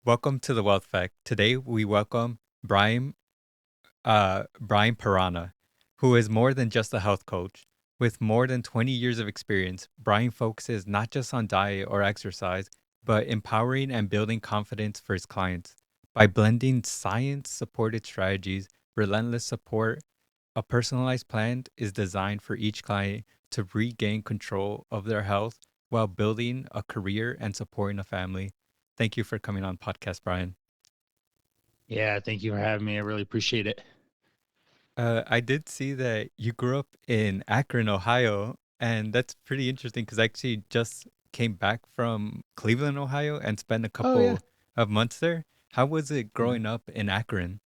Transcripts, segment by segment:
Welcome to the Wealth Fact. Today we welcome Brian Parana, who is more than just a health coach. With more than 20 years of experience, Brian focuses not just on diet or exercise, but empowering and building confidence for his clients. By blending science-supported strategies, relentless support, a personalized plan is designed for each client to regain control of their health while building a career and supporting a family. Thank you for coming on podcast, Brian. Yeah, thank you for having me. I really appreciate it. I did see that you grew up in Akron, Ohio, and that's pretty interesting because I actually just came back from Cleveland, Ohio, and spent a Oh yeah. couple of months there. How was it Yeah. growing up in Akron?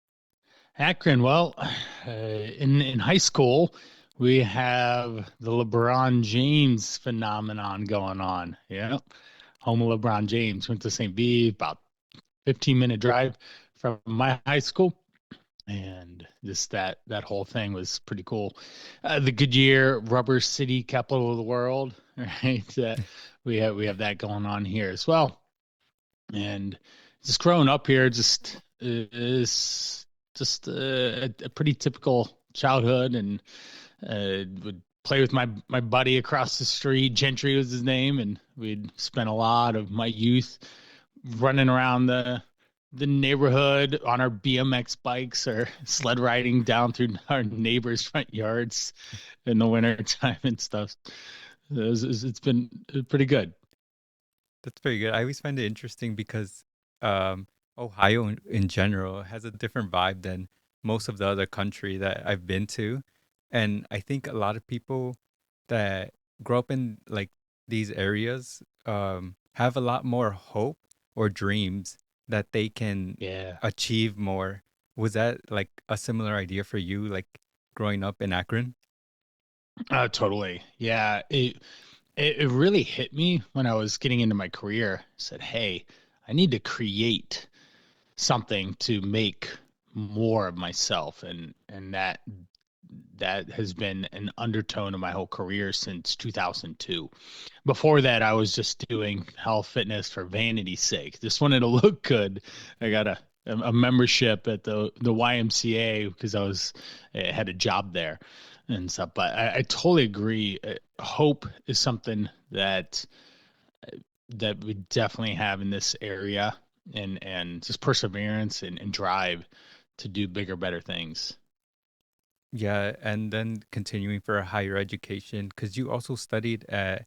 Akron. Well, in high school, we have the LeBron James phenomenon going on. Yeah, home of LeBron James. Went to St. V, about 15-minute drive from my high school, and just that whole thing was pretty cool. The Goodyear Rubber City, capital of the world, right? We have that going on here as well. And just growing up here just is just a pretty typical childhood, and would play with my buddy across the street. Gentry was his name, and we'd spend a lot of my youth running around the neighborhood on our BMX bikes or sled riding down through our neighbors' front yards in the winter time and stuff. It's been pretty good. That's very good. I always find it interesting because um, Ohio in general has a different vibe than most of the other country that I've been to. And I think a lot of people that grow up in like these areas have a lot more hope or dreams that they can Yeah. achieve more. Was that like a similar idea for you, like growing up in Akron? Totally. Yeah. It really hit me when I was getting into my career. I said, hey, I need to create something to make more of myself. And that has been an undertone of my whole career since 2002. Before that, I was just doing health fitness for vanity's sake. Just wanted to look good. I got a membership at the YMCA because I had a job there and stuff. But I totally agree. Hope is something that we definitely have in this area, and just perseverance and drive to do bigger, better things. Yeah, and then continuing for a higher education because you also studied at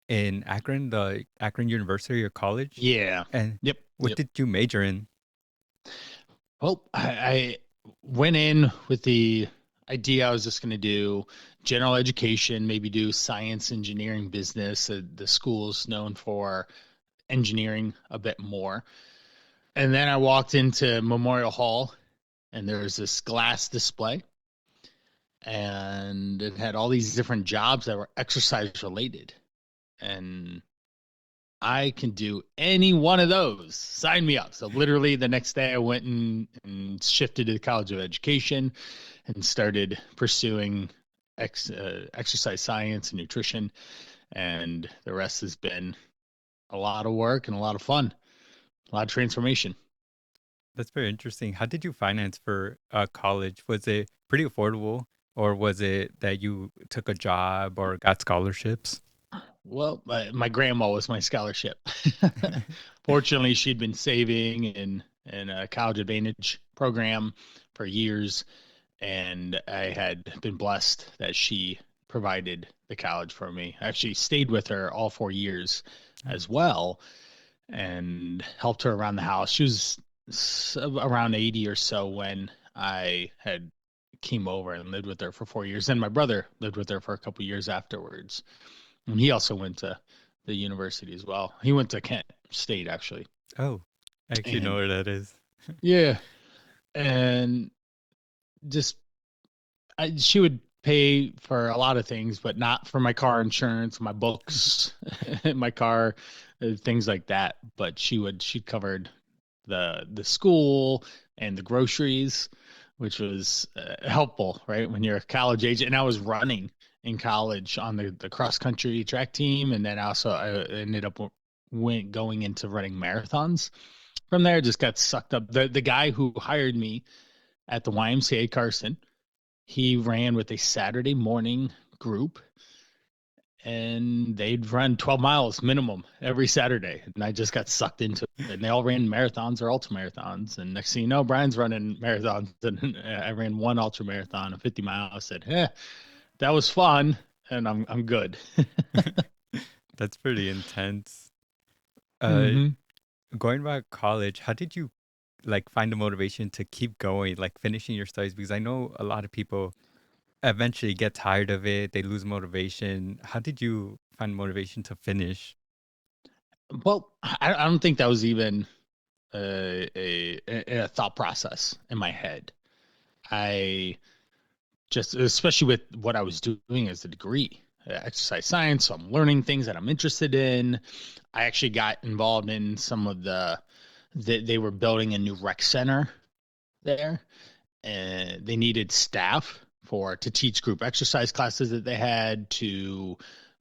in Akron, the Akron University or college. Yeah. And Yep. what Yep. did you major in? Well, I went in with the idea I was just going to do general education, maybe do science, engineering, business. The school's known for engineering a bit more. And then I walked into Memorial Hall, and there was this glass display, and it had all these different jobs that were exercise related. And I can do any one of those. Sign me up. So literally the next day I went and shifted to the College of Education and started pursuing exercise science and nutrition. And the rest has been a lot of work and a lot of fun, a lot of transformation. That's very interesting. How did you finance for college? Was it pretty affordable, or was it that you took a job or got scholarships? Well, my grandma was my scholarship. Fortunately, she'd been saving in a college advantage program for years, and I had been blessed that she provided the college for me. I actually stayed with her all 4 years Oh, as well and helped her around the house. She was around 80 or so when I had came over and lived with her for 4 years. And my brother lived with her for a couple years afterwards. And he also went to the university as well. He went to Kent State actually. oh, I actually know And where that is. yeah, and just she would pay for a lot of things, but not for my car insurance, my books, my car, things like that. But she covered the school and the groceries, which was helpful, right? When you're a college age, and I was running in college on the cross country track team, and then also I ended up went going into running marathons. from there, just got sucked up. The guy who hired me at the YMCA Carson, he ran with a Saturday morning group, and they'd run 12 miles minimum every Saturday. And I just got sucked into it. And they all ran marathons or ultra marathons. And next thing you know, Brian's running marathons. And I ran one ultra marathon, a 50 mile. I said, that was fun. And I'm good. That's pretty intense. Uh, Hmm. Going back to college, how did you like find the motivation to keep going, like finishing your studies? Because I know a lot of people eventually get tired of it, they lose motivation. How did you find motivation to finish? Well, I don't think that was even a thought process in my head. I just, especially with what I was doing as a degree, exercise science. So I'm learning things that I'm interested in. I actually got involved in some of they were building a new rec center there, and they needed staff to teach group exercise classes that they had, to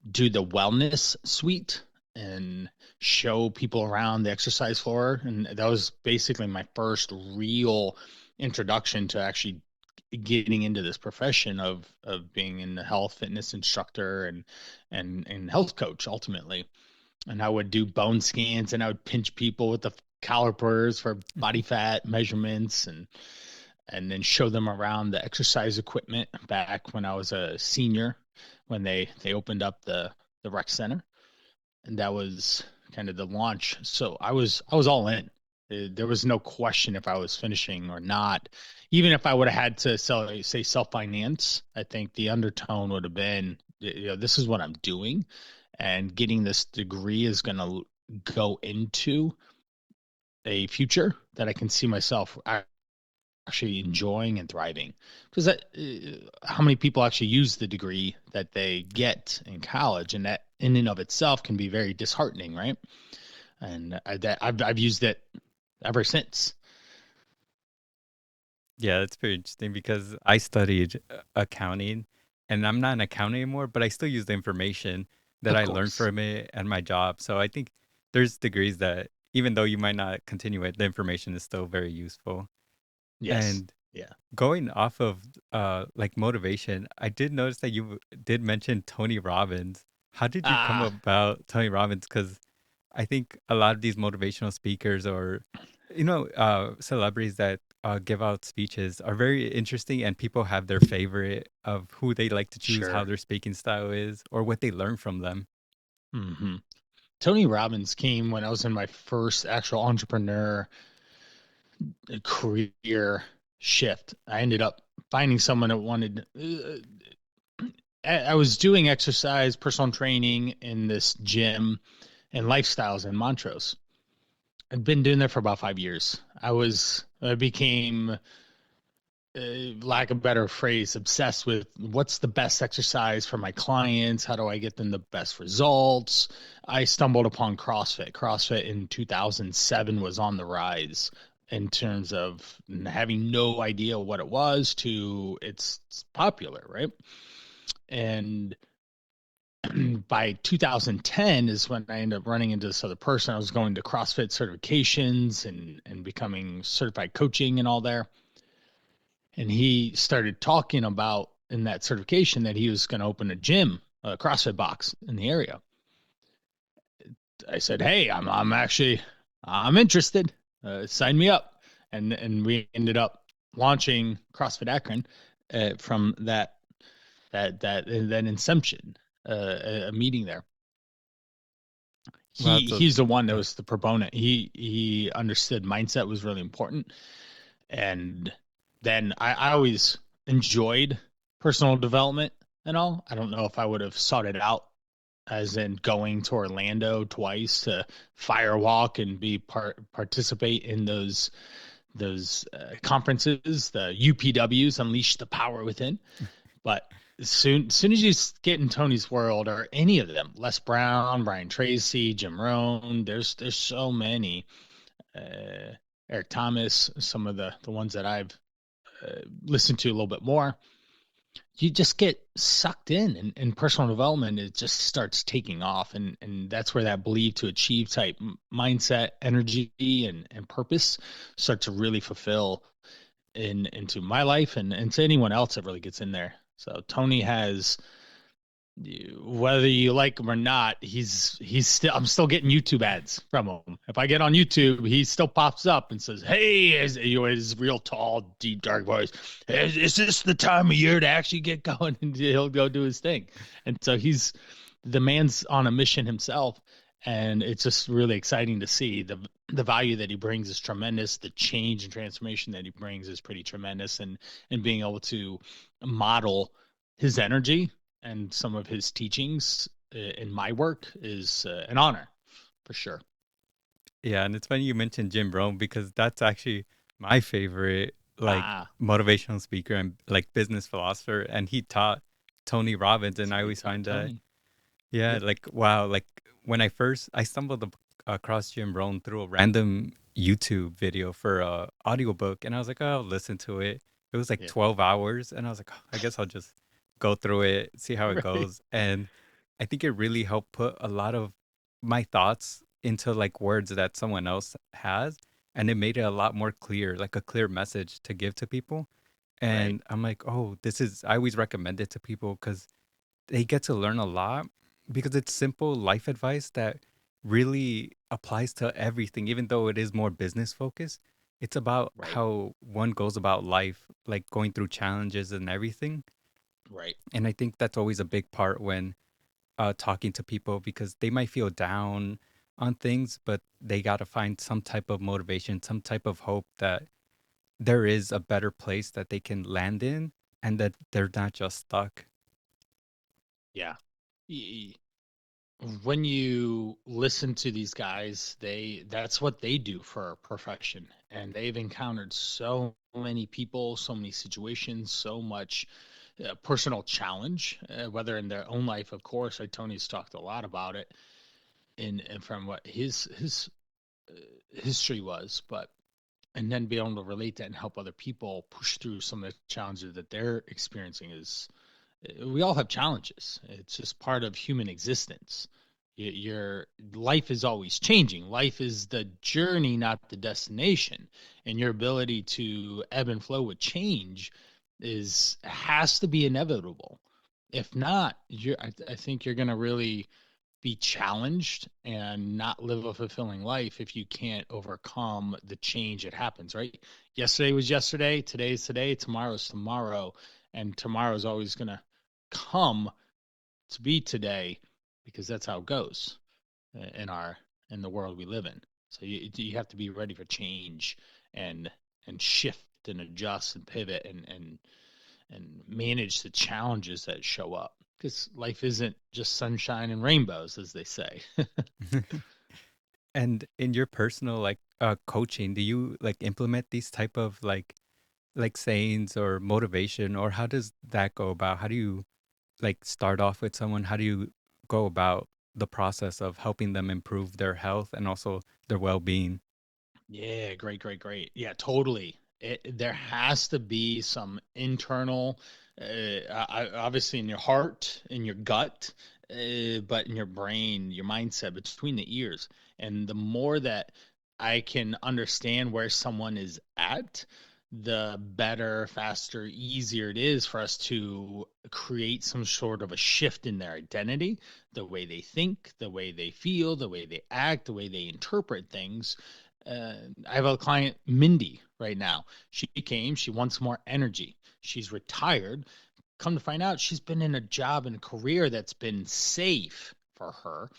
do the wellness suite and show people around the exercise floor. And that was basically my first real introduction to actually getting into this profession of being in the health fitness instructor and health coach ultimately. And I would do bone scans, and I would pinch people with the calipers for body fat measurements, and then show them around the exercise equipment back when I was a senior, when they opened up the rec center. And that was kind of the launch. So I was all in. There was no question if I was finishing or not. Even if I would have had to say self finance, I think the undertone would have been, this is what I'm doing, and getting this degree is going to go into a future that I can see myself actually enjoying and thriving. Because how many people actually use the degree that they get in college, and that in and of itself can be very disheartening, right? And I've used it ever since. Yeah, that's pretty interesting because I studied accounting and I'm not an accountant anymore, but I still use the information that Of I learned course. from it and my job. So I think there's degrees that even though you might not continue it, the information is still very useful. Yes. And Yeah. going off of like motivation, I did notice that you did mention Tony Robbins. How did you come Ah, about Tony Robbins? Because I think a lot of these motivational speakers or, celebrities that give out speeches are very interesting, and people have their favorite of who they like to choose, how sure. their speaking style is, or what they learn from them. Hmm. Tony Robbins came when I was in my first actual entrepreneur career shift. I ended up finding someone that wanted. I was doing exercise, personal training in this gym and lifestyles in Montrose. I'd been doing that for about 5 years. I became, lack of a better phrase, obsessed with what's the best exercise for my clients. How do I get them the best results? I stumbled upon CrossFit. CrossFit in 2007 was on the rise in terms of having no idea what it was to it's popular, right? And by 2010 is when I ended up running into this other person. I was going to CrossFit certifications and becoming certified coaching and all there. And he started talking about in that certification that he was going to open a gym, a CrossFit box in the area. I said, "Hey, I'm interested. Sign me up." And we ended up launching CrossFit Akron from that inception, a meeting there. Wow, He's the one that yeah. was the proponent. He understood mindset was really important. And then I always enjoyed personal development and all. I don't know if I would have sought it out, as in going to Orlando twice to firewalk and participate in those conferences, the UPWs, Unleash the Power Within. But as soon as you get in Tony's world, or any of them, Les Brown, Brian Tracy, Jim Rohn, there's so many. Uh, Eric Thomas, some of the ones that I've listened to a little bit more. you just get sucked in, and personal development, it just starts taking off, and that's where that believe to achieve type mindset, energy, and purpose start to really fulfill into my life, and to anyone else that really gets in there. So Tony has, whether you like him or not, he's still, I'm still getting YouTube ads from him. If I get on YouTube, he still pops up and says, "Hey," his real tall, deep, dark voice. Is this the time of year to actually get going?" And he'll go do his thing. And so the man's on a mission himself, and it's just really exciting to see the value that he brings is tremendous. The change and transformation that he brings is pretty tremendous, and being able to model his energy and some of his teachings in my work is an honor for sure. Yeah, and it's funny you mentioned Jim Rohn because that's actually my favorite like Ah, motivational speaker and like business philosopher, and he taught Tony Robbins, and I so he always taught find that Tony. yeah, Yep. like wow, like when I stumbled across Jim Rohn through a random YouTube video for a audiobook, and I was like, oh, I'll listen to it. It was like Yeah. 12 hours, and I was like, oh, I guess I'll just go through it, see how it Right. goes. And I think it really helped put a lot of my thoughts into like words that someone else has, and it made it a lot more clear, like a clear message to give to people. Right. And I'm like, oh, I always recommend it to people because they get to learn a lot because it's simple life advice that really applies to everything, even though it is more business focused. It's about Right. how one goes about life, like going through challenges and everything. Right. And I think that's always a big part when talking to people because they might feel down on things, but they got to find some type of motivation, some type of hope that there is a better place that they can land in and that they're not just stuck. Yeah. When you listen to these guys, that's what they do for a profession, and they've encountered so many people, so many situations, so much personal challenge, whether in their own life, of course. Tony's talked a lot about it in from what his history was, but and then be able to relate that and help other people push through some of the challenges that they're experiencing is, we all have challenges. It's just part of human existence. Your life is always changing. Life is the journey, not the destination. And your ability to ebb and flow with change is has to be inevitable. If not, I think you're going to really be challenged and not live a fulfilling life if you can't overcome the change that happens, right? Yesterday was yesterday, today's today, tomorrow's tomorrow, and tomorrow's always going to come to be today because that's how it goes in our in the world we live in. So you have to be ready for change and shift and adjust and pivot and manage the challenges that show up because life isn't just sunshine and rainbows, as they say. And in your personal like coaching, do you like implement these type of like sayings or motivation or how does that go about? How do you like start off with someone? How do you go about the process of helping them improve their health and also their well-being? Yeah, great, great, great. Yeah, totally. There has to be some internal, obviously in your heart, in your gut, but in your brain, your mindset, between the ears. And the more that I can understand where someone is at, the better, faster, easier it is for us to create some sort of a shift in their identity, the way they think, the way they feel, the way they act, the way they interpret things. I have a client, Mindy, right now. She wants more energy. She's retired. Come to find out, she's been in a job and a career that's been safe for her.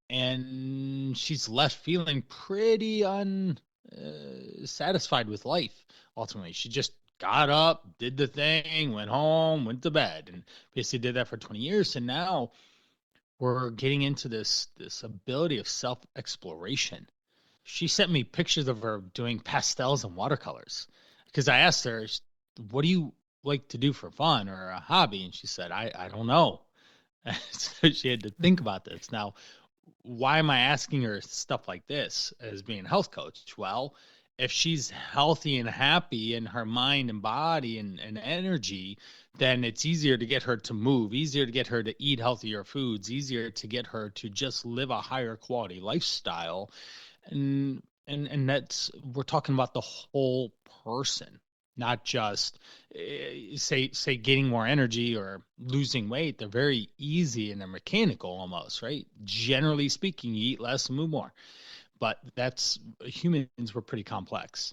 And she's left feeling pretty unsatisfied with life. Ultimately, she just got up, did the thing, went home, went to bed, and basically did that for 20 years. And now we're getting into this ability of self exploration. She sent me pictures of her doing pastels and watercolors because I asked her, "What do you like to do for fun or a hobby?" And she said, "I don't know." So she had to think about this. Now, why am I asking her stuff like this as being a health coach? Well, if she's healthy and happy in her mind and body and energy, then it's easier to get her to move, easier to get her to eat healthier foods, easier to get her to just live a higher quality lifestyle. And that's, we're talking about the whole person, not just say gaining more energy or losing weight. They're very easy and they're mechanical almost, right? Generally speaking, you eat less and move more, but that's, humans were pretty complex.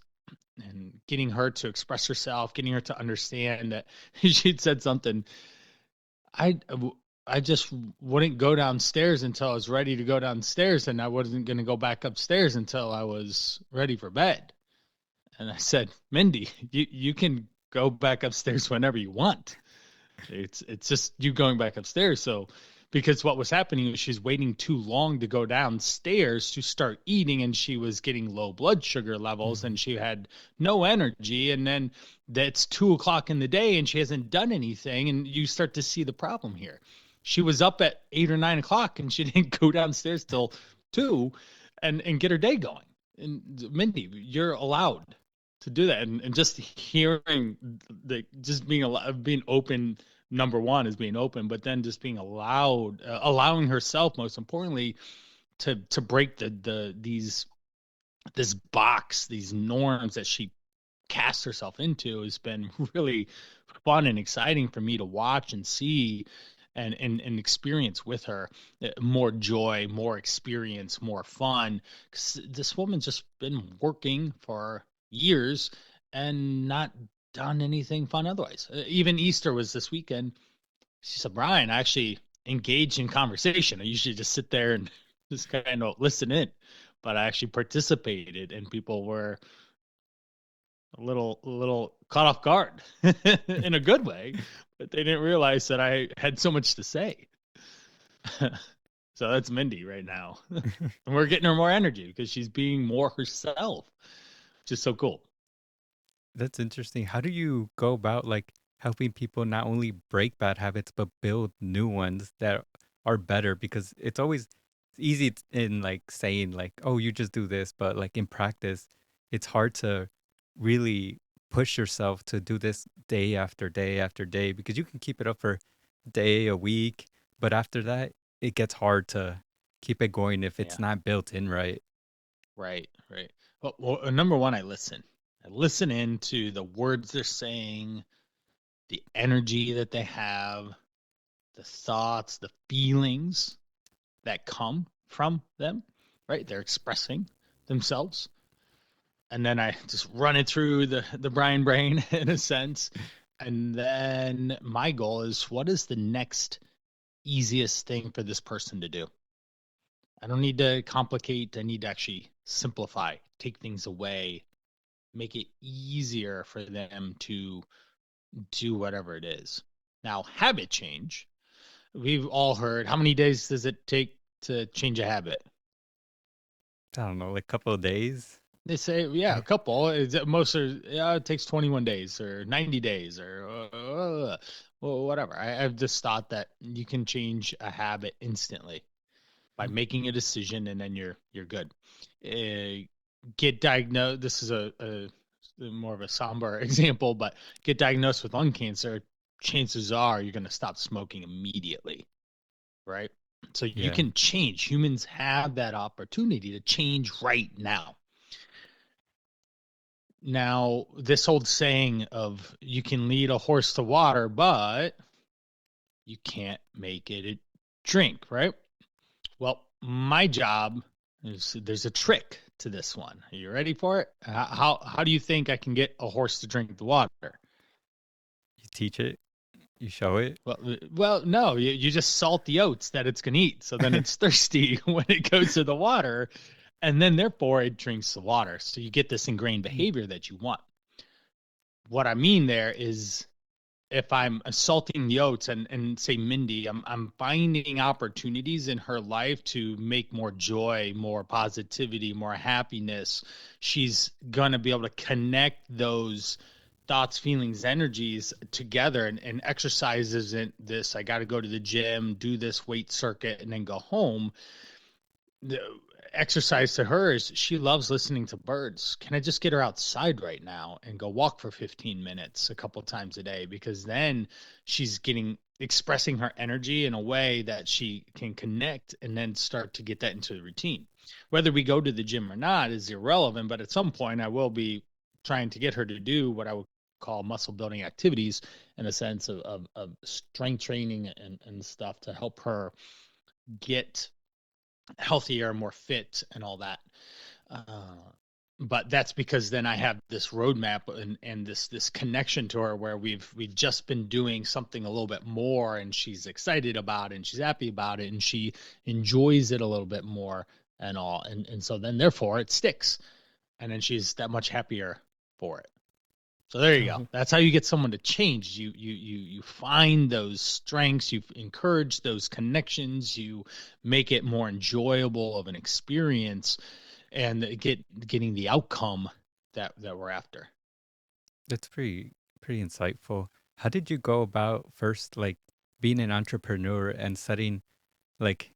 And getting her to express herself, getting her to understand that she'd said something, I I just wouldn't go downstairs until I was ready to go downstairs, and I wasn't going to go back upstairs until I was ready for bed. And I said, Mindy, you can go back upstairs whenever you want. It's just you going back upstairs. So because what was happening was she's waiting too long to go downstairs to start eating, and she was getting low blood sugar levels Mhm. and she had no energy. And then that's 2 o'clock in the day and she hasn't done anything. And you start to see the problem here. She was up at 8 or 9 o'clock and she didn't go downstairs till 2 and get her day going. And Mindy, you're allowed to do that. And just hearing the, just being open, number one is being open, but then just being allowed, allowing herself, most importantly, to break these, this box, these norms that she cast herself into, has been really fun and exciting for me to watch and see and experience with her. More joy, more experience, more fun. 'Cause this woman's just been working for years and not done anything fun otherwise. Even Easter was this weekend. She said, Brian, I actually engaged in conversation. I usually just sit there and just kind of listen in, but I actually participated, and people were a little caught off guard in a good way, but they didn't realize that I had so much to say. So that's Mindy right now. And we're getting her more energy because she's being more herself, which is so cool. That's interesting. How do you go about like helping people not only break bad habits but build new ones that are better? Because it's always easy in like saying like, "Oh, you just do this," but like in practice, it's hard to really push yourself to do this day after day after day because you can keep it up for a day, a week, but after that, it gets hard to keep it going if it's Yeah, not built in right. right, right. Well, number one, I listen. I listen into the words they're saying, the energy that they have, the thoughts, the feelings that come from them, right? They're expressing themselves. And then I just run it through the Brian brain in a sense. And then my goal is, what is the next easiest thing for this person to do? I don't need to complicate. I need to actually simplify, take things away, make it easier for them to do whatever it is. Now, habit change. We've all heard, how many days does it take to change a habit? I don't know, like a couple of days. They say, yeah, a couple. Most are, yeah, it takes 21 days or 90 days or well, whatever. I've just thought that you can change a habit instantly by making a decision, and then you're good. Uh, get diagnosed. This is a more of a somber example, but get diagnosed with lung cancer. Chances are you're going to stop smoking immediately, right? So you Yeah. can change. Humans have that opportunity to change right now. Now, this old saying of you can lead a horse to water, but you can't make it a drink, right? Well, my job is, there's a trick to this one. Are you ready for it? How do you think I can get a horse to drink the water? You teach it, you show it. Well, no, you just salt the oats that it's gonna eat, so then it's thirsty when it goes to the water, and then therefore it drinks the water. So you get this ingrained behavior that you want. What I mean there is, if I'm assaulting the oats and say Mindy, I'm finding opportunities in her life to make more joy, more positivity, more happiness. She's gonna be able to connect those thoughts, feelings, energies together, and exercise isn't this, I got to go to the gym, do this weight circuit, and then go home. exercise to her is she loves listening to birds. Can I just get her outside right now and go walk for 15 minutes a couple times a day? Because then she's getting expressing her energy in a way that she can connect and then start to get that into the routine. Whether we go to the gym or not is irrelevant, but at some point I will be trying to get her to do what I would call muscle building activities in a sense of strength training and stuff to help her get healthier, more fit, and all that. Uh, but that's because then I have this roadmap and this connection to her where we've just been doing something a little bit more, and she's excited about it, and she's happy about it, and she enjoys it a little bit more and all, and so then therefore it sticks, and then she's that much happier for it. So there you go. Oh, That's how you get someone to change. You find those strengths, you encourage those connections, you make it more enjoyable of an experience, and getting the outcome that we're after. that's pretty insightful. How did you go about first, like being an entrepreneur and setting like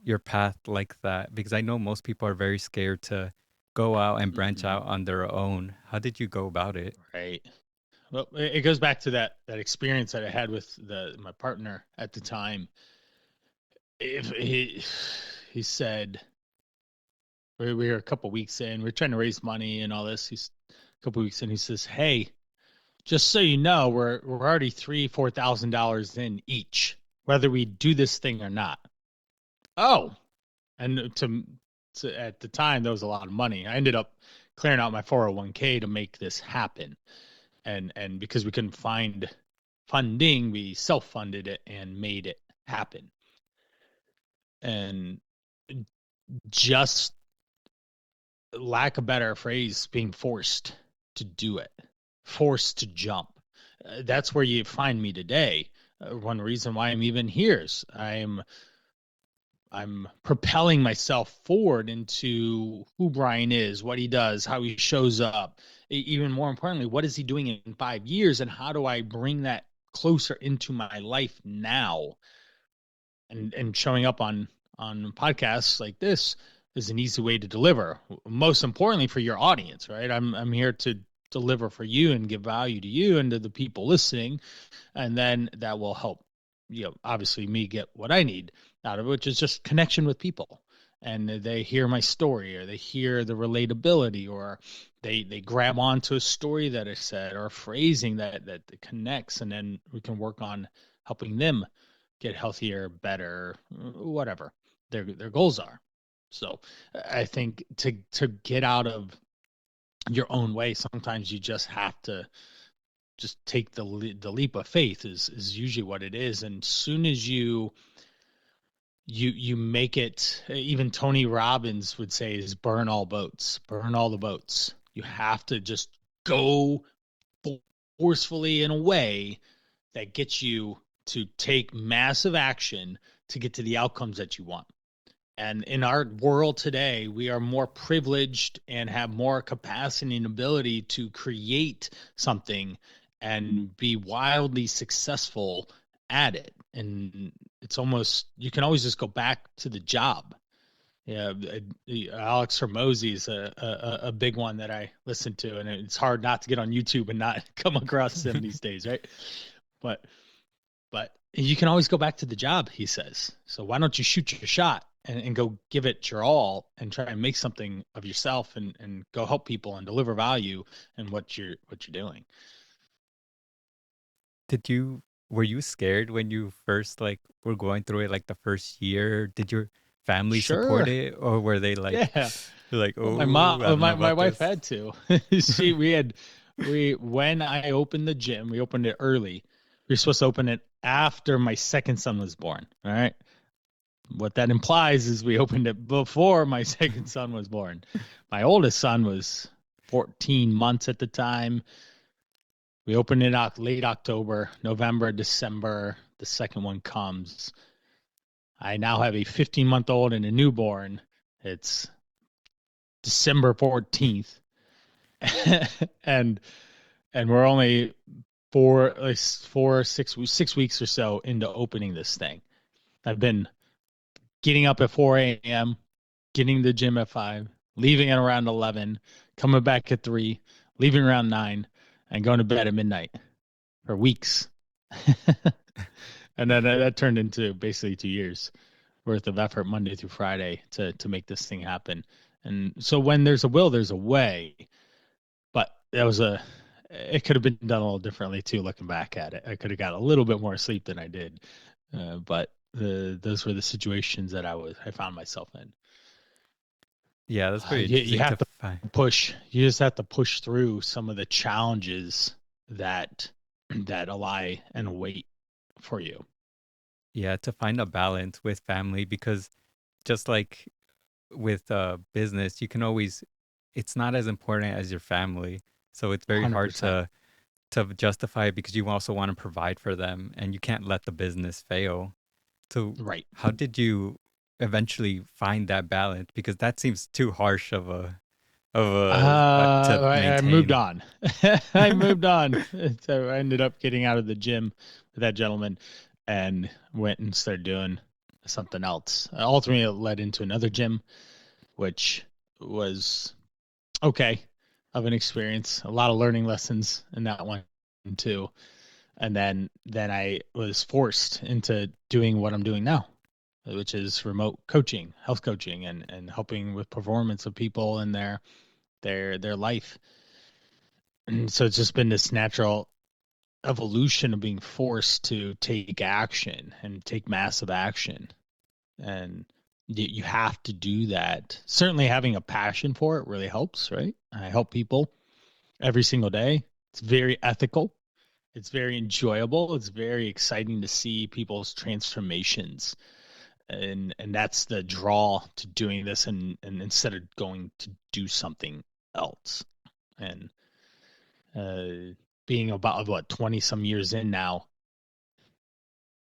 your path like that? Because I know most people are very scared to go out and branch Mm-hmm. out on their own. How did you go about it? Right. Well, it goes back to that experience that I had with the my partner at the time. If he said we were a couple weeks in, we are trying to raise money and all this. He's a couple weeks in. He says, "Hey, just so you know, we're already $3,000-4,000 in each, whether we do this thing or not." Oh, and to at the time that was a lot of money. I ended up clearing out my 401k to make this happen, and because we couldn't find funding, we self funded it and made it happen. And just lack a better phrase, being forced to do it, forced to jump. That's where you find me today. One reason why I'm even here is I'm propelling myself forward into who Brian is, what he does, how he shows up. Even more importantly, what is he doing in 5 years, and how do I bring that closer into my life now? And showing up on podcasts like this is an easy way to deliver. Most importantly, for your audience, right? I'm here to deliver for you and give value to you and to the people listening, and then that will help, obviously me get what I need out of it, which is just connection with people. And they hear my story, or they hear the relatability, or they grab onto a story that I said, or phrasing that connects, and then we can work on helping them get healthier, better, whatever their goals are. So I think to get out of your own way, sometimes you just have to just take the leap of faith is usually what it is. And soon as you make it, even Tony Robbins would say, is burn all boats, burn all the boats. You have to just go forcefully in a way that gets you to take massive action to get to the outcomes that you want. And in our world today, we are more privileged and have more capacity and ability to create something and be wildly successful at it. And it's almost, you can always just go back to the job. Yeah, Alex Hormozy is a big one that I listen to, and it's hard not to get on YouTube and not come across him these days, right? But but you can always go back to the job, he says. So why don't you shoot your shot and go give it your all and try and make something of yourself and go help people and deliver value in what you're doing. Did you were you scared when you first like were going through it like the first year? Did your family support Sure. it or were they Yeah. like, Well, my "Oh, mom, I don't know my about wife this." had to. We when I opened the gym, we opened it early. We were supposed to open it after my second son was born. All right. What that implies is we opened it before my second son was born. My oldest son was 14 months at the time. We opened it out late October, November, December. The second one comes. I now have a 15-month-old and a newborn. It's December 14th. and and we're only 6 weeks or so into opening this thing. I've been getting up at 4 a.m., getting to the gym at 5, leaving at around 11, coming back at 3, leaving around 9, and going to bed at midnight for weeks. And then that turned into basically 2 years worth of effort Monday through Friday to make this thing happen. And so when there's a will, there's a way. But it could have been done a little differently too. Looking back at it, I could have got a little bit more sleep than I did. But those were the situations that I found myself in. Yeah, that's pretty You interesting to have to find. push. You just have to push through some of the challenges that lie and wait for you. Yeah, to find a balance with family because just like with business, you can always it's not as important as your family. So it's very hard 100%. to justify it because you also want to provide for them and you can't let the business fail. So Right. how did you eventually find that balance? Because that seems too harsh of a to I moved maintain. on. I moved on. So I ended up getting out of the gym with that gentleman and went and started doing something else. Ultimately, it led into another gym, which was okay of an experience. A lot of learning lessons in that one too. And then I was forced into doing what I'm doing now, which is remote coaching, health coaching, and helping with performance of people in their life. And so it's just been this natural evolution of being forced to take action and take massive action. And you have to do that. Certainly having a passion for it really helps, right? I help people every single day. It's very ethical. It's very enjoyable. It's very exciting to see people's transformations. And that's the draw to doing this and instead of going to do something else. And being about what 20 some years in now,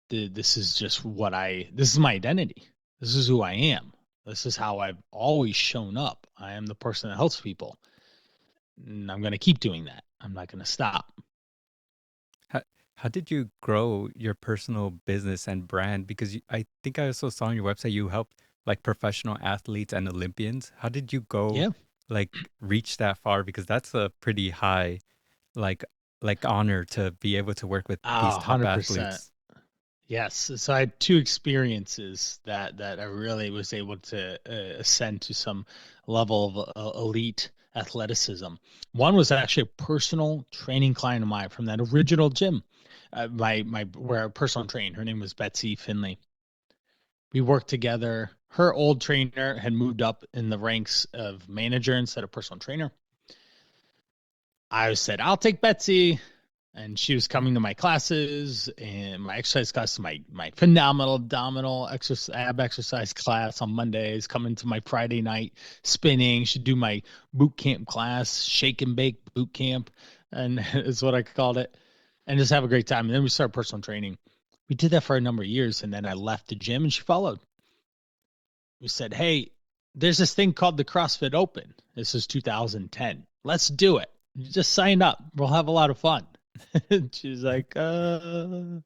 this is just this is my identity. This is who I am. This is how I've always shown up. I am the person that helps people, and I'm going to keep doing that. I'm not going to stop. How, how did you grow your personal business and brand? Because I think I also saw on your website you help like professional athletes and Olympians. How did you go Yeah. like reach that far? Because that's a pretty high like honor to be able to work with these Oh, top 100%. athletes. Yes. So I had two experiences that I really was able to ascend to some level of elite athleticism. One was actually a personal training client of mine from that original gym. My where I personal trained. Her name was Betsy Finley. We worked together. Her old trainer had moved up in the ranks of manager instead of personal trainer. I said, I'll take Betsy. And she was coming to my classes and my exercise class, my phenomenal abdominal exercise, ab exercise class on Mondays, coming to my Friday night spinning. She'd do my boot camp class, shake and bake boot camp, and is what I called it, and just have a great time. And then we started personal training. We did that for a number of years, and then I left the gym, and she followed. We said, "Hey, there's this thing called the CrossFit Open. This is 2010. Let's do it. Just sign up. We'll have a lot of fun." And she's like, okay.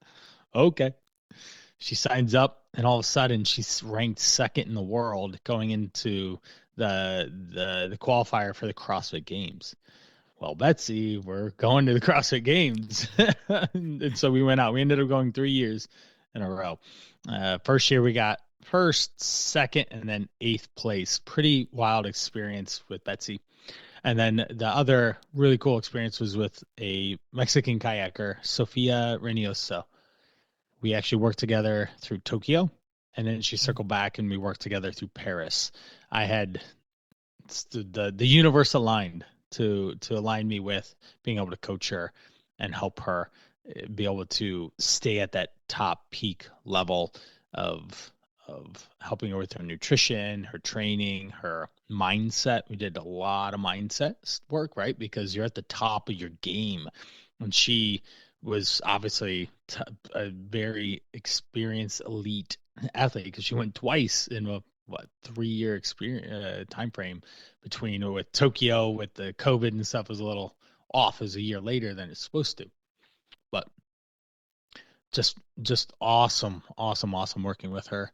She signs up, and all of a sudden, she's ranked second in the world going into the qualifier for the CrossFit Games. Well, Betsy, we're going to the CrossFit Games, and so we went out. We ended up going 3 years in a row. First year we got first, second, and then eighth place. Pretty wild experience with Betsy. And then the other really cool experience was with a Mexican kayaker, Sofia Reynoso. We actually worked together through Tokyo, and then she circled back and we worked together through Paris. I had the universe aligned to align me with being able to coach her and help her be able to stay at that top peak level of helping her with her nutrition, her training, her mindset. We did a lot of mindset work, right? Because you're at the top of your game. And she was obviously a very experienced elite athlete because she went twice in a 3 year experience time frame between with Tokyo with the COVID and stuff was a little off as a year later than it's supposed to. But just awesome working with her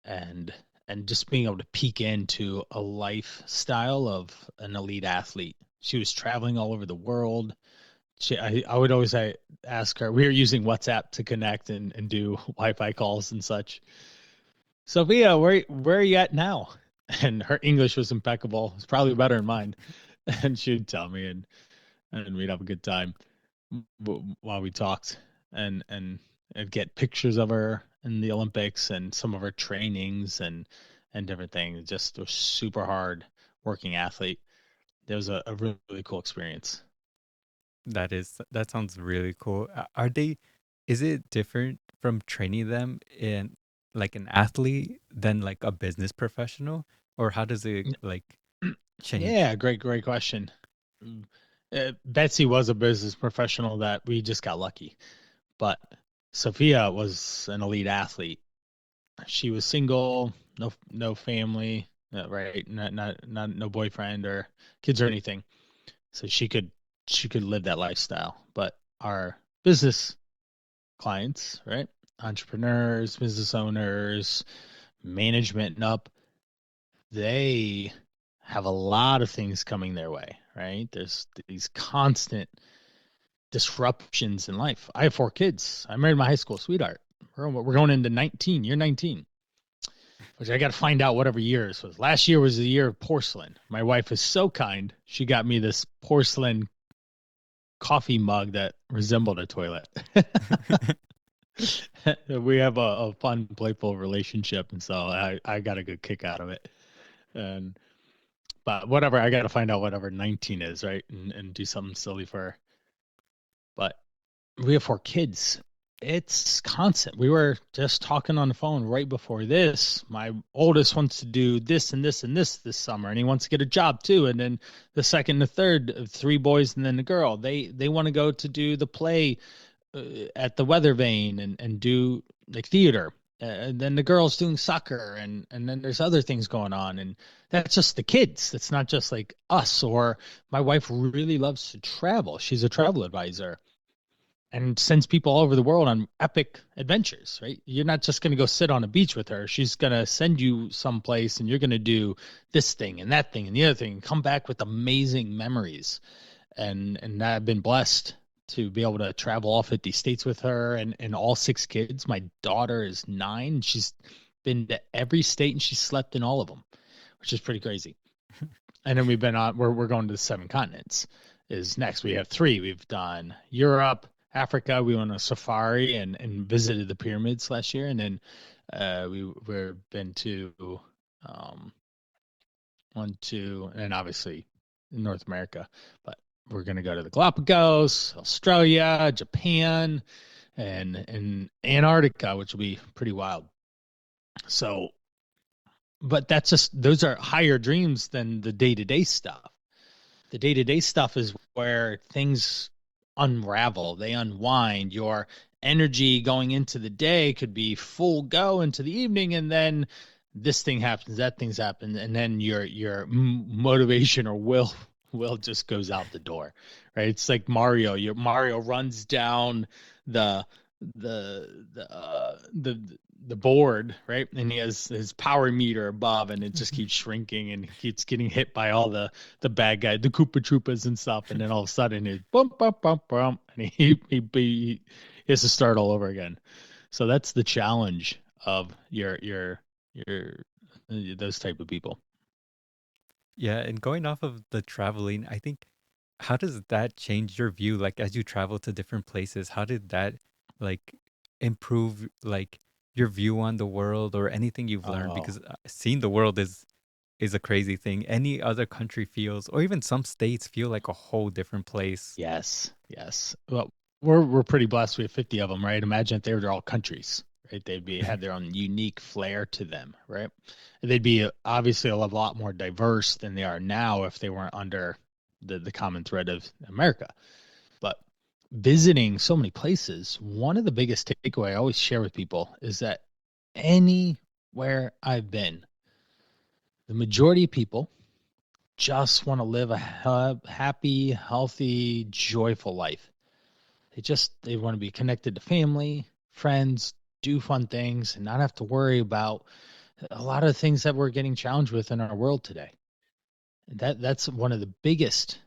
and and just being able to peek into a lifestyle of an elite athlete. She was traveling all over the world. I would always ask her. We were using WhatsApp to connect and do Wi-Fi calls and such. Sophia, where are you at now? And her English was impeccable. It's probably better than mine. And she'd tell me, and we'd have a good time while we talked, and I'd get pictures of her in the Olympics and some of her trainings and different things. Just a super hard working athlete. It was a really, really cool experience. That sounds really cool. Are they is it different from training them in like an athlete than like a business professional? Or how does it like change? Yeah, great question. Betsy was a business professional that we just got lucky, but Sophia was an elite athlete. She was single, no family, right? Not no boyfriend or kids or anything. So she could live that lifestyle. But our business clients, right? Entrepreneurs, business owners, management and up, they have a lot of things coming their way, right? There's these constant disruptions in life. I have 4 kids. I married my high school sweetheart. We're going into 19, year 19, which I got to find out whatever year this was. Last year was the year of porcelain. My wife is so kind. She got me this porcelain coffee mug that resembled a toilet. We have a fun, playful relationship, and so I got a good kick out of it. And but whatever, I got to find out whatever 19 is, right, and do something silly for her. But we have 4 kids. It's constant. We were just talking on the phone right before this. My oldest wants to do this and this and this summer, and he wants to get a job too. And then the second, the third, 3 boys, and then the girl. They want to go to do the play at the Weather Vane and do like theater. And then the girl's doing soccer, and then there's other things going on, and that's just the kids. That's not just like us. Or my wife really loves to travel. She's a travel advisor and sends people all over the world on epic adventures, right? You're not just going to go sit on a beach with her. She's going to send you someplace and you're going to do this thing and that thing and the other thing and come back with amazing memories. And I've been blessed to be able to travel all 50 states with her and all 6 kids. My daughter is 9. She's been to every state and she's slept in all of them, which is pretty crazy. And then we're going to the 7 continents is next. We have 3. We've done Europe, Africa. We went on a safari and visited the pyramids last year. And then we've been to and obviously in North America. But we're going to go to the Galapagos, Australia, Japan, and Antarctica, which will be pretty wild. So, but those are higher dreams than the day-to-day stuff. The day-to-day stuff is where things unravel, they unwind. Your energy going into the day could be full go into the evening, and then this thing happens, that thing's happened, and then your motivation or will just goes out the door, right? It's like Mario. Mario runs down the the board, right? And he has his power meter above, and it just keeps shrinking, and he keeps getting hit by all the bad guys, the Koopa Troopas and stuff. And then all of a sudden, it bump bump bump bump, and he has to start all over again. So that's the challenge of your those type of people. Yeah, and going off of the traveling, I think how does that change your view like as you travel to different places? How did that like improve like your view on the world or anything you've learned? Oh, Because seeing the world is a crazy thing. Any other country feels, or even some states feel like a whole different place. yes. Well, we're pretty blessed. We have 50 of them, right? Imagine if they were all countries, right? They'd be had their own unique flair to them, right? They'd be obviously a lot more diverse than they are now if they weren't under the common thread of America. But visiting so many places, one of the biggest takeaway I always share with people is that anywhere I've been, the majority of people just want to live a happy, healthy, joyful life. They want to be connected to family, friends, do fun things, and not have to worry about a lot of things that we're getting challenged with in our world today. That's one of the biggest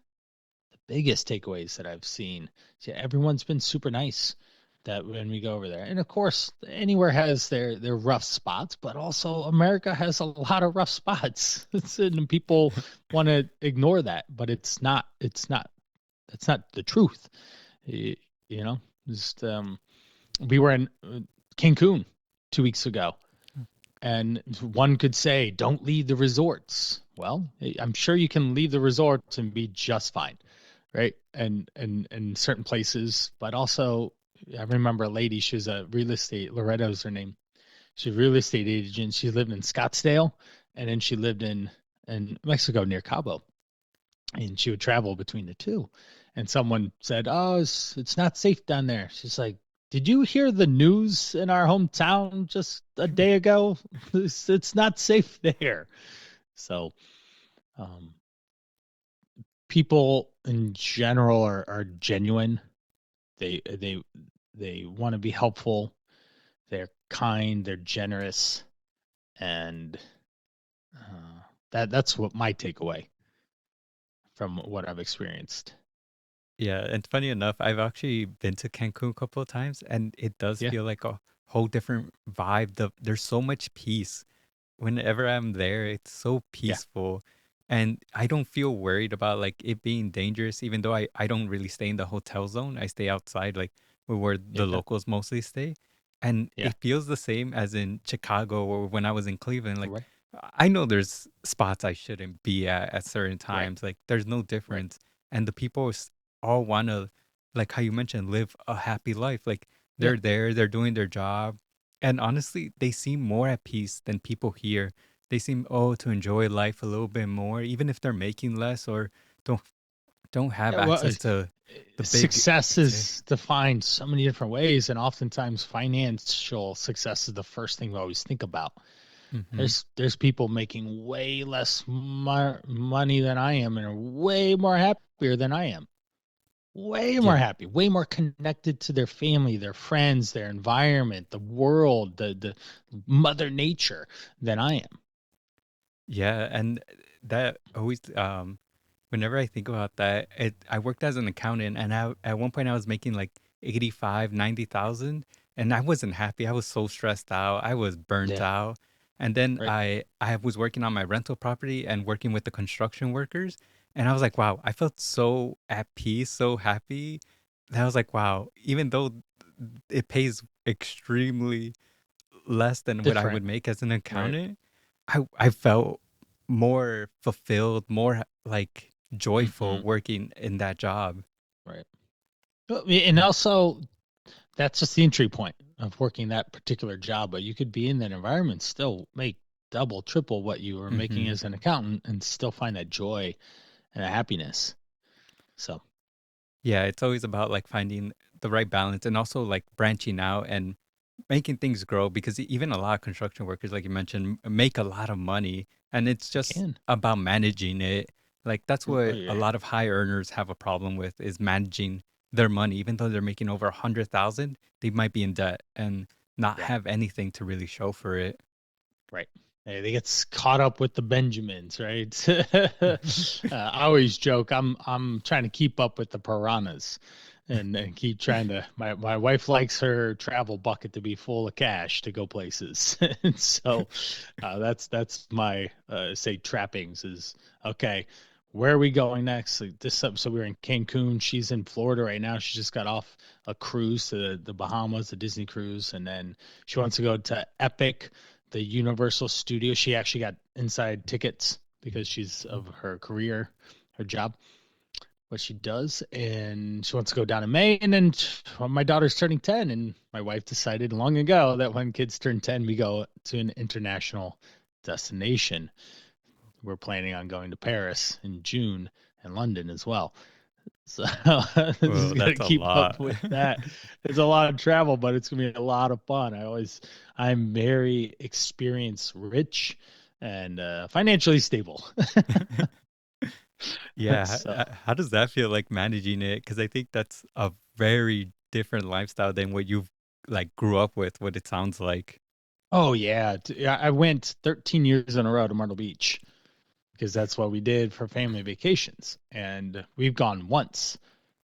takeaways that I've seen. Yeah, everyone's been super nice that when we go over there. And of course, anywhere has their rough spots, but also America has a lot of rough spots. And people want to ignore that, but it's not that's not the truth. You, you know, just we were in Cancun 2 weeks ago, and one could say, don't leave the resorts. Well, I'm sure you can leave the resorts and be just fine, right? And in certain places, but also I remember a lady, she was a real estate, Loretta was her name. She's a real estate agent. She lived in Scottsdale, and then she lived in Mexico near Cabo, and she would travel between the two. And someone said, "Oh, it's not safe down there." She's like, "Did you hear the news in our hometown just a day ago? It's not safe there." So, um, people in general are genuine. They want to be helpful. They're kind. They're generous, and that's what my takeaway from what I've experienced. Yeah, and funny enough, I've actually been to Cancun a couple of times, and it does Yeah, feel like a whole different vibe. There's so much peace. Whenever I'm there, it's so yeah, peaceful, and I don't feel worried about like it being dangerous, even though I don't really stay in the hotel zone. I stay outside, like where the yeah, locals mostly stay. And yeah. it feels the same as in Chicago or when I was in Cleveland. Like Right, I know there's spots I shouldn't be at certain right, times. Like there's no right. difference. And the people all want to, like how you mentioned, live a happy life. Like Yeah. they're there, they're doing their job. And honestly, they seem more at peace than people here. They seem, oh, to enjoy life a little bit more, even if they're making less or don't don't have Yeah, well, access to the big success exit. is defined so many different ways, and oftentimes financial success is the first thing we always think about. Hmm. There's people making way less money than I am, and are way more happier than I am. Way more Yeah. happy, way more connected to their family, their friends, their environment, the world, the mother nature than I am. Yeah. And that always whenever I think about that, I worked as an accountant, and at one point I was making like 85, 90,000, and I wasn't happy. I was so stressed out. I was burnt Yeah, out. And then right. I was working on my rental property and working with the construction workers, and I was like, wow, I felt so at peace, so happy. That I was like, wow, even though it pays extremely less than what I Different, would make as an right, accountant, I felt more fulfilled, more like joyful hmm, working in that job. right. Well, and also that's just the entry point of working that particular job. But you could be in that environment, still make double, triple what you were making Hmm. as an accountant, and still find that joy and that happiness. So, Yeah, it's always about like finding the right balance and also like branching out and making things grow because even a lot of construction workers, like you mentioned, make a lot of money and it's you just can. about managing it. Like that's Oh, what a yeah, lot of high earners have a problem with is managing their money. Even though they're making over 100,000, they might be in debt and not yeah, have anything to really show for it. right. Hey, they get caught up with the Benjamins, right? I always joke I'm trying to keep up with the piranhas, and keep trying to. My wife likes her travel bucket to be full of cash to go places, and so that's my say trappings is okay. Where are we going next? Like so we were in Cancun. She's in Florida right now. She just got off a cruise to the Bahamas, the Disney cruise, and then she wants to go to Epic, the Universal Studio. She actually got inside tickets because she's of her career, her job, what she does, and she wants to go down in May. And then well, my daughter's turning 10, and my wife decided long ago that when kids turn 10, we go to an international destination. We're planning on going to Paris in June and London as well. So just Well, got to that's a keep up lot. with that. It's a lot of travel, but it's gonna be a lot of fun. I'm very experience rich and financially stable. Yeah, So how does that feel like managing it? Because I think that's a very different lifestyle than what you've like grew up with, what it sounds like. Oh yeah, yeah. I went 13 years in a row to Myrtle Beach because that's what we did for family vacations, and we've gone once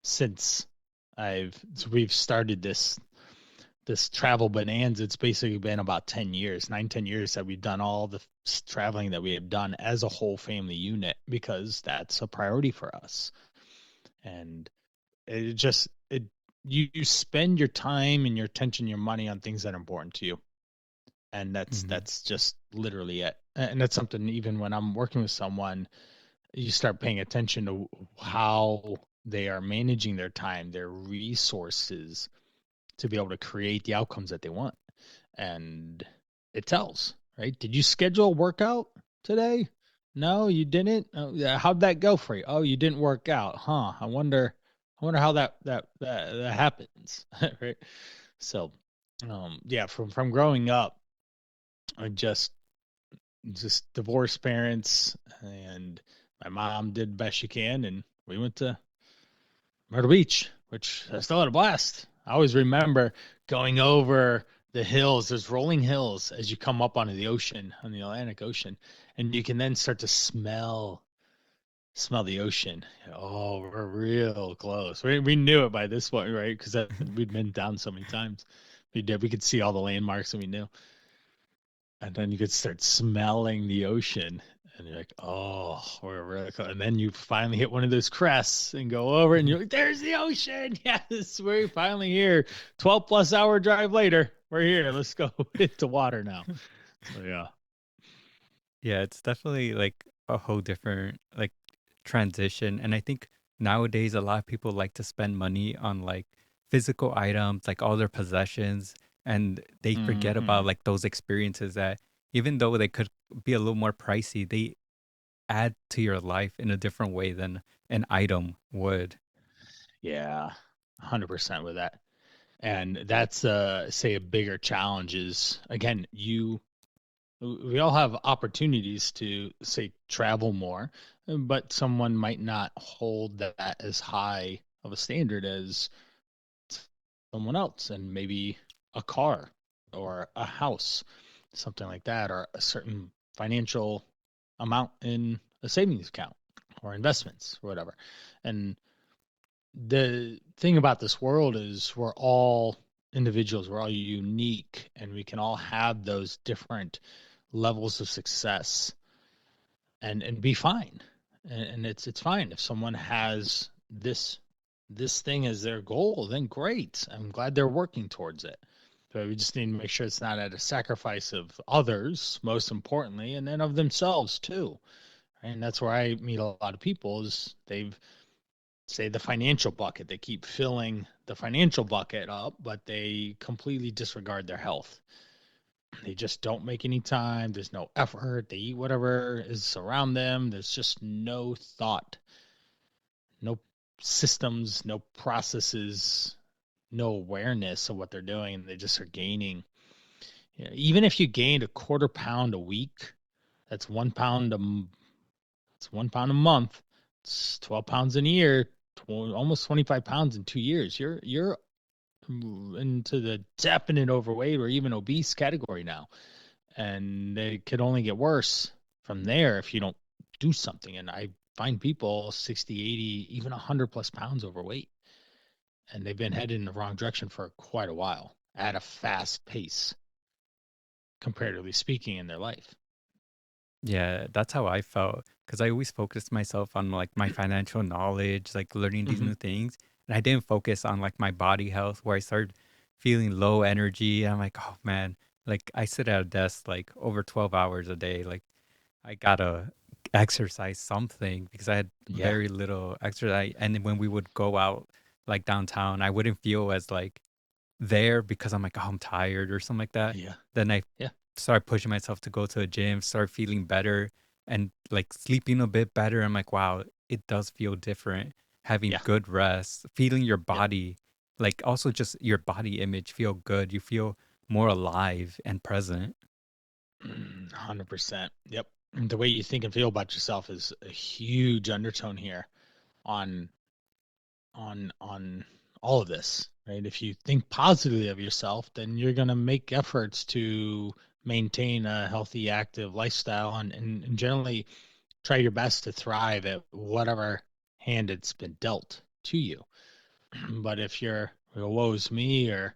since we've started this travel bonanza. It's basically been about 10 years, 9, 10 years that we've done all the traveling that we have done as a whole family unit because that's a priority for us. And it just it you spend your time and your attention, your money on things that are important to you, and that's Hmm. that's just literally it. And that's something, even when I'm working with someone, you start paying attention to how they are managing their time, their resources, to be able to create the outcomes that they want. And it tells, right? Did you schedule a workout today? No, you didn't. Oh, yeah. How'd that go for you? Oh, you didn't work out, huh? I wonder how that happens, right? So, yeah, from growing up, I just divorced parents, and my mom did the best she can, and we went to Myrtle Beach, which I still had a blast. I always remember going over the hills. There's rolling hills as you come up onto the ocean, on the Atlantic Ocean, and you can then start to smell the ocean. Oh, we're real close. We knew it by this point, right? Because we'd been down so many times. We could see all the landmarks, and we knew. And then you could start smelling the ocean, and you're like, oh, we're really close. And then you finally hit one of those crests and go over, and you're like, there's the ocean. Yes, we're finally here. 12 plus hour drive later, we're here. Let's go hit the water now. So yeah. Yeah, it's definitely like a whole different like transition. And I think nowadays a lot of people like to spend money on like physical items, like all their possessions, and they forget about Hmm. like those experiences that even though they could be a little more pricey, they add to your life in a different way than an item would. Yeah, 100% with that. And that's say a bigger challenge is, again, we all have opportunities to say travel more, but someone might not hold that as high of a standard as someone else, and maybe a car or a house, something like that, or a certain financial amount in a savings account or investments or whatever. And the thing about this world is we're all individuals, we're all unique, and we can all have those different levels of success and be fine. And it's fine if someone has this thing as their goal, then great. I'm glad they're working towards it. But we just need to make sure it's not at a sacrifice of others, most importantly, and then of themselves too. And that's where I meet a lot of people is they've say the financial bucket. They keep filling the financial bucket up, but they completely disregard their health. They just don't make any time. There's no effort. They eat whatever is around them. There's just no thought, no systems, no processes, no awareness of what they're doing. And they just are gaining. Even if you gained a quarter pound a week, that's 1 pound it's 1 pound a month. It's 12 pounds in a year, almost 25 pounds in 2 years. You're into the definite overweight or even obese category now, and it could only get worse from there if you don't do something. And I find people 60, 80, even 100 plus pounds overweight, and they've been headed in the wrong direction for quite a while at a fast pace, comparatively speaking, in their life. Yeah, that's how I felt because I always focused myself on like my financial knowledge, like learning these Hmm. new things, and I didn't focus on like my body health where I started feeling low energy. And I'm like, oh man, like I sit at a desk like over 12 hours a day. Like I gotta exercise something because I had Yeah, very little exercise. And then when we would go out like downtown, I wouldn't feel as like there because I'm like, oh, I'm tired or something like that. yeah, Then I yeah, start pushing myself to go to the gym, start feeling better and like sleeping a bit better. I'm like, wow, it does feel different having yeah, good rest, feeling your yep. body, like also just your body image feel good. You feel more alive and present. 100%. Yep. And the way you think and feel about yourself is a huge undertone here on on all of this, right? If you think positively of yourself, then you're going to make efforts to maintain a healthy, active lifestyle, and generally try your best to thrive at whatever hand it's been dealt to you. But if you're, well, woe's me, or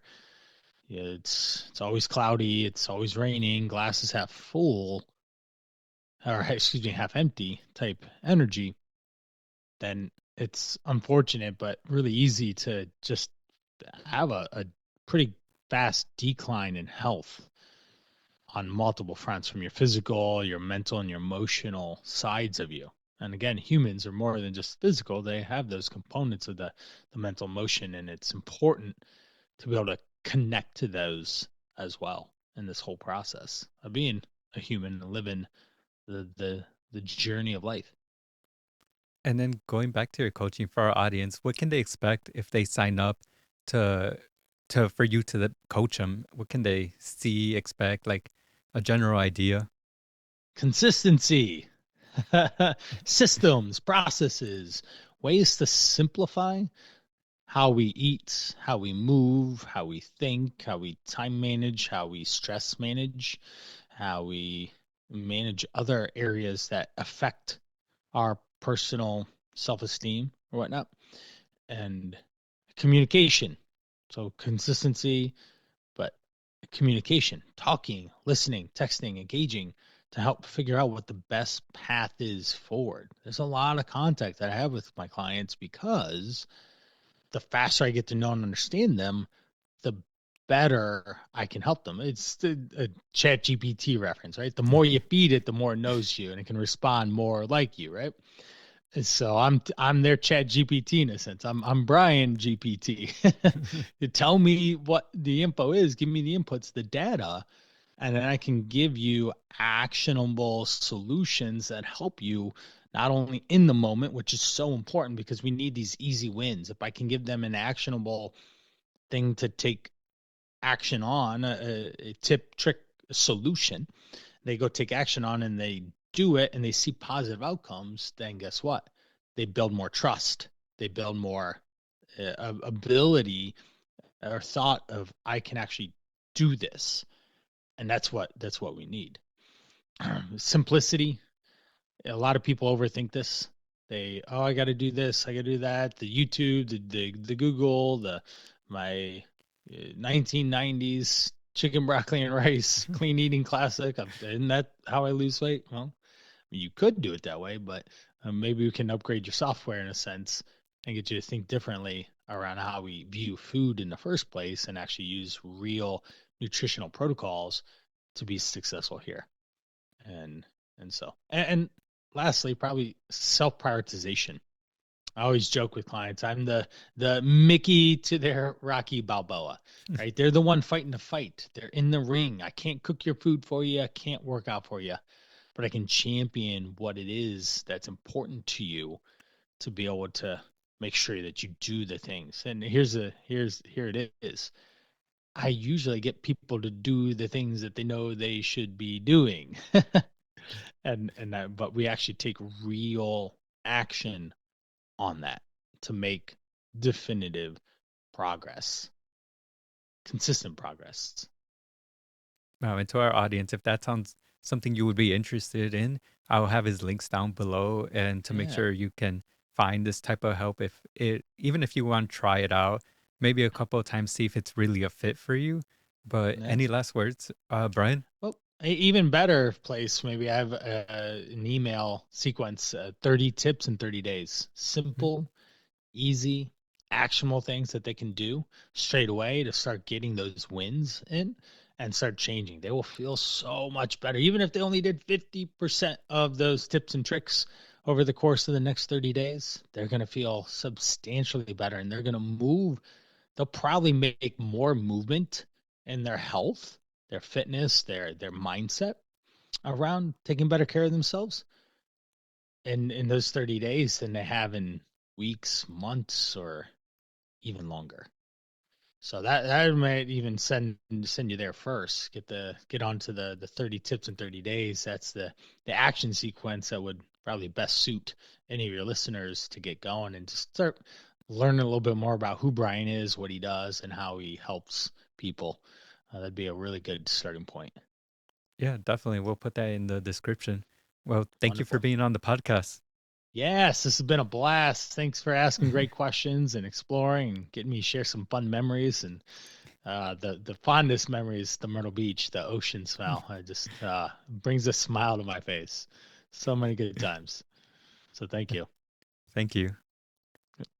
it's always cloudy, it's always raining, glass is half full, or excuse me, half empty type energy, then it's unfortunate, but really easy to just have a pretty fast decline in health on multiple fronts, from your physical, your mental, and your emotional sides of you. And again, humans are more than just physical. They have those components of the mental emotion, and it's important to be able to connect to those as well in this whole process of being a human and living the journey of life. And then going back to your coaching for our audience, what can they expect if they sign up to for you to coach them? What can they see, expect, like a general idea? Consistency, systems, processes, ways to simplify how we eat, how we move, how we think, how we time manage, how we stress manage, how we manage other areas that affect our personal self esteem or whatnot, and communication. So, consistency, but communication, talking, listening, texting, engaging to help figure out what the best path is forward. There's a lot of contact that I have with my clients because the faster I get to know and understand them, the better I can help them. It's a chat GPT reference, right? The more you feed it, the more it knows you and it can respond more like you, right? And so I'm their chat GPT in a sense. I'm Brian GPT. You tell me what the info is, give me the inputs, the data, and then I can give you actionable solutions that help you not only in the moment, which is so important because we need these easy wins. If I can give them an actionable thing to take action on, a tip, trick, a solution, they go take action on and they do it and they see positive outcomes, then guess what? They build more trust. They build more ability or thought of I can actually do this, and that's what we need. Simplicity. A lot of people overthink this. They, oh, I got to do this, I got to do that. The YouTube, the Google, the my 1990s chicken, broccoli, and rice clean eating classic. Isn't that how I lose weight? Well, you could do it that way, but maybe we can upgrade your software in a sense and get you to think differently around how we view food in the first place and actually use real nutritional protocols to be successful here. And and lastly, probably self prioritization. I always joke with clients, I'm the Mickey to their Rocky Balboa, right? They're the one fighting the fight. They're in the ring. I can't cook your food for you. I can't work out for you, but I can champion what it is that's important to you to be able to make sure that you do the things. And here it is. I usually get people to do the things that they know they should be doing. And that, but we actually take real action on that to make definitive progress, consistent progress. Wow, and to our audience, if that sounds something you would be interested in, I'll have his links down below and to make Yeah. sure you can find this type of help if it even if you want to try it out, maybe a couple of times see if it's really a fit for you. But Yeah. any last words, Brian? Well, even better place, maybe I have an email sequence, 30 tips in 30 days. Mm. Simple, easy, actionable things that they can do straight away to start getting those wins in and start changing. They will feel so much better, even if they only did 50% of those tips and tricks over the course of the next 30 days. They're going to feel substantially better and they're going to move. They'll probably make more movement in their health, their fitness, their mindset around taking better care of themselves in those 30 days than they have in weeks, months, or even longer. So that might even send you there first. Get onto the 30 tips in 30 days. That's the action sequence that would probably best suit any of your listeners to get going and just start learning a little bit more about who Brian is, what he does, and how he helps people. That'd be a really good starting point. Yeah, definitely. We'll put that in the description. Well, thank you for Wonderful. being on the podcast. Yes, this has been a blast. Thanks for asking great questions and exploring and getting me to share some fun memories and the fondest memories, the Myrtle Beach, the ocean smell. It just brings a smile to my face. So many good times. So thank you. Thank you.